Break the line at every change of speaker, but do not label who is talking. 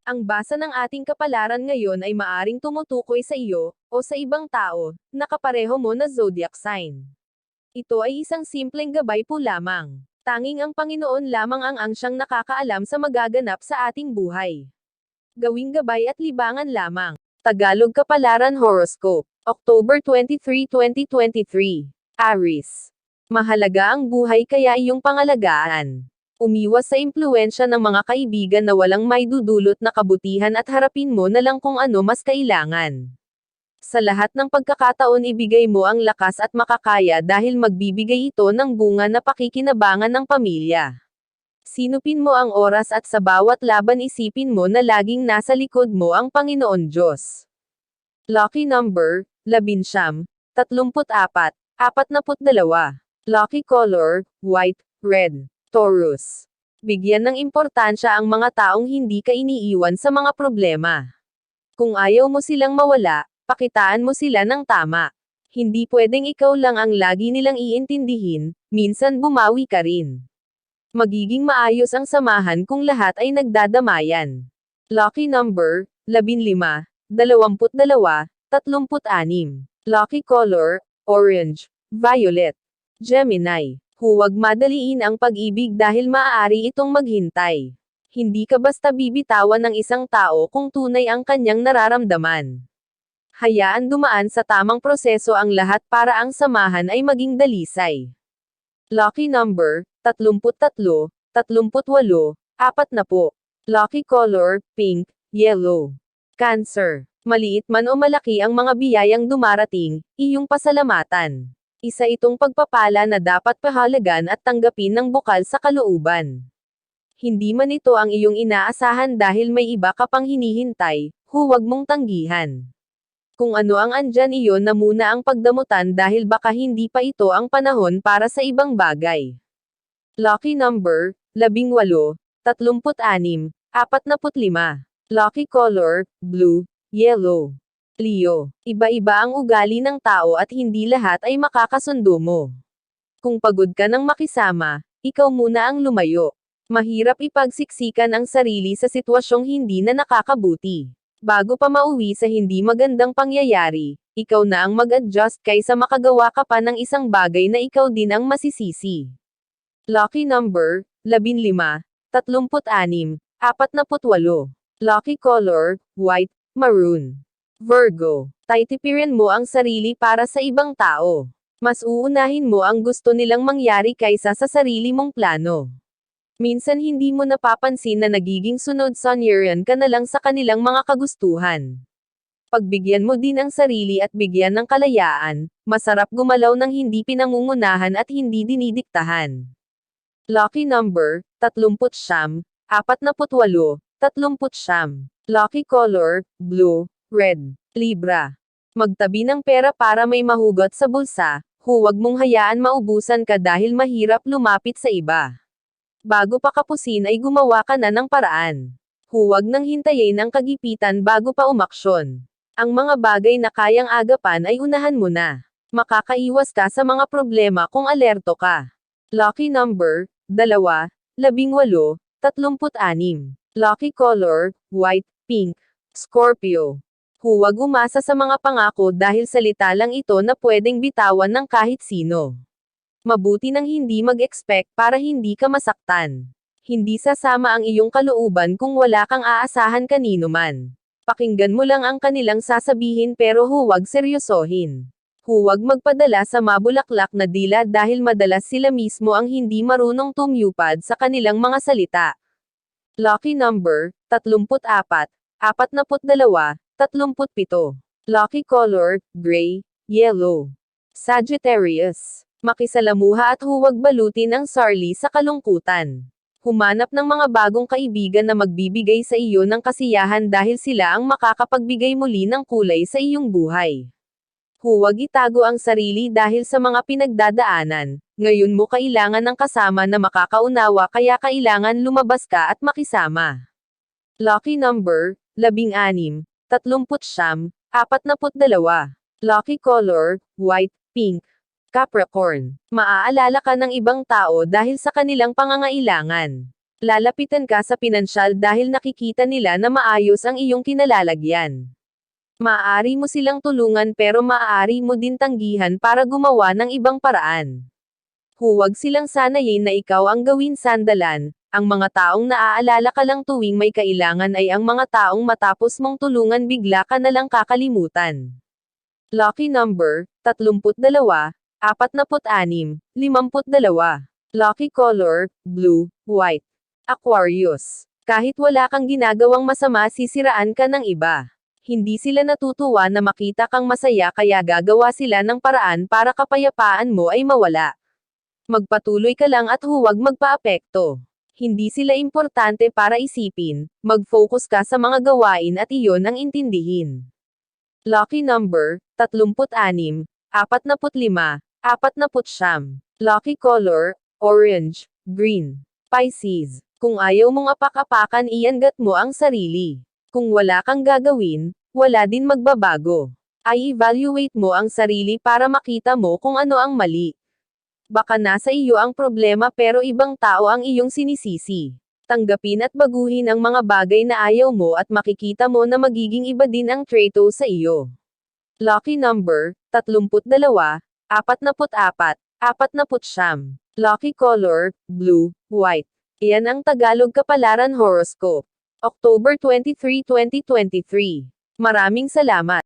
Ang basa ng ating kapalaran ngayon ay maaring tumutukoy sa iyo, o sa ibang tao, na kapareho mo na zodiac sign. Ito ay isang simpleng gabay po lamang. Tanging ang Panginoon lamang ang siyang nakakaalam sa magaganap sa ating buhay. Gawing gabay at libangan lamang. Tagalog Kapalaran Horoscope, October 23, 2023. Aries. Mahalaga ang buhay kaya iyong pangalagaan. Umiwas sa impluwensya ng mga kaibigan na walang maidudulot na kabutihan at harapin mo na lang kung ano mas kailangan. Sa lahat ng pagkakataon ibigay mo ang lakas at makakaya dahil magbibigay ito ng bunga na pakikinabangan ng pamilya. Sinupin mo ang oras at sa bawat laban isipin mo na laging nasa likod mo ang Panginoon Diyos. Lucky number, 19, 34, 42. Lucky color, white, red. Taurus. Bigyan ng importansya ang mga taong hindi ka iniiwan sa mga problema. Kung ayaw mo silang mawala, pakitaan mo sila ng tama. Hindi pwedeng ikaw lang ang lagi nilang iintindihin, minsan bumawi ka rin. Magiging maayos ang samahan kung lahat ay nagdadamayan. Lucky number, 15, 22, 36. Lucky color, orange, violet. Gemini. Huwag madaliin ang pag-ibig dahil maaari itong maghintay. Hindi ka basta bibitawan ng isang tao kung tunay ang kanyang nararamdaman. Hayaan dumaan sa tamang proseso ang lahat para ang samahan ay maging dalisay. Lucky number, 33, 38, 40. Lucky color, pink, yellow. Cancer. Maliit man o malaki ang mga biyayang dumarating, iyong pasalamatan. Isa itong pagpapala na dapat pahalagan at tanggapin ng bukal sa kalooban. Hindi man ito ang iyong inaasahan dahil may iba ka pang hinihintay, huwag mong tanggihan. Kung ano ang andyan iyon na muna ang pagdamutan dahil baka hindi pa ito ang panahon para sa ibang bagay. Lucky number, 18, 36, 45. Lucky color, blue, yellow. Leo. Iba-iba ang ugali ng tao at hindi lahat ay makakasundo mo. Kung pagod ka ng makisama, ikaw muna ang lumayo. Mahirap ipagsiksikan ang sarili sa sitwasyong hindi na nakakabuti. Bago pa mauwi sa hindi magandang pangyayari, ikaw na ang mag-adjust kaysa makagawa ka pa ng isang bagay na ikaw din ang masisisi. Lucky number, 15, 36, 48. Lucky color, white, maroon. Virgo. Titipirin mo ang sarili para sa ibang tao. Mas uunahin mo ang gusto nilang mangyari kaysa sa sarili mong plano. Minsan hindi mo napapansin na nagiging sunod-sonyeran ka na lang sa kanilang mga kagustuhan. Pagbigyan mo din ang sarili at bigyan ng kalayaan, masarap gumalaw ng hindi pinangungunahan at hindi dinidiktahan. Lucky number, 39, 48, 39. Lucky color, blue, red. Libra. Magtabi ng pera para may mahugot sa bulsa, huwag mong hayaan maubusan ka dahil mahirap lumapit sa iba. Bago pa kapusin ay gumawa ka na ng paraan. Huwag nang hintayin ang kagipitan bago pa umaksyon. Ang mga bagay na kayang agapan ay unahan mo na. Makakaiwas ka sa mga problema kung alerto ka. Lucky number, 2, 18, 36. Lucky color, white, pink. Scorpio. Huwag umasa sa mga pangako dahil salita lang ito na pwedeng bitawan ng kahit sino. Mabuti nang hindi mag-expect para hindi ka masaktan. Hindi sasama ang iyong kalooban kung wala kang aasahan kanino man. Pakinggan mo lang ang kanilang sasabihin pero huwag seryosohin. Huwag magpadala sa mabulaklak na dila dahil madalas sila mismo ang hindi marunong tumyupad sa kanilang mga salita. Lucky number, 34, 42, 37. Lucky color, gray, yellow. Sagittarius. Makisalamuha at huwag balutin ang sarili sa kalungkutan. Humanap ng mga bagong kaibigan na magbibigay sa iyo ng kasiyahan dahil sila ang makakapagbigay muli ng kulay sa iyong buhay. Huwag itago ang sarili dahil sa mga pinagdadaanan. Ngayon mo kailangan ng kasama na makakaunawa kaya kailangan lumabas ka at makisama. Lucky number, 16, 39, 42. Lucky color, white, pink. Capricorn. Maaalala ka ng ibang tao dahil sa kanilang pangangailangan. Lalapitan ka sa pinansyal dahil nakikita nila na maayos ang iyong kinalalagyan. Maaari mo silang tulungan pero maaari mo din tanggihan para gumawa ng ibang paraan. Huwag silang sanayin na ikaw ang gawin sandalan. Ang mga taong naaalala ka lang tuwing may kailangan ay ang mga taong matapos mong tulungan bigla ka na lang kakalimutan. Lucky number, 32, 46, 52. Lucky color, blue, white. Aquarius. Kahit wala kang ginagawang masama sisiraan ka ng iba. Hindi sila natutuwa na makita kang masaya kaya gagawa sila ng paraan para kapayapaan mo ay mawala. Magpatuloy ka lang at huwag magpaapekto. Hindi sila importante para isipin, mag-focus ka sa mga gawain at iyon ang intindihin. Lucky number, 36, 45, 49. Lucky color, orange, green. Pisces. Kung ayaw mong apak-apakan iangat mo ang sarili. Kung wala kang gagawin, wala din magbabago. Ay evaluate mo ang sarili para makita mo kung ano ang mali. Baka nasa iyo ang problema pero ibang tao ang iyong sinisisi. Tanggapin at baguhin ang mga bagay na ayaw mo at makikita mo na magiging iba din ang trato sa iyo. Lucky number, 32, 44, 49. Lucky color, blue, white. Iyan ang Tagalog Kapalaran Horoscope. October 23, 2023. Maraming salamat.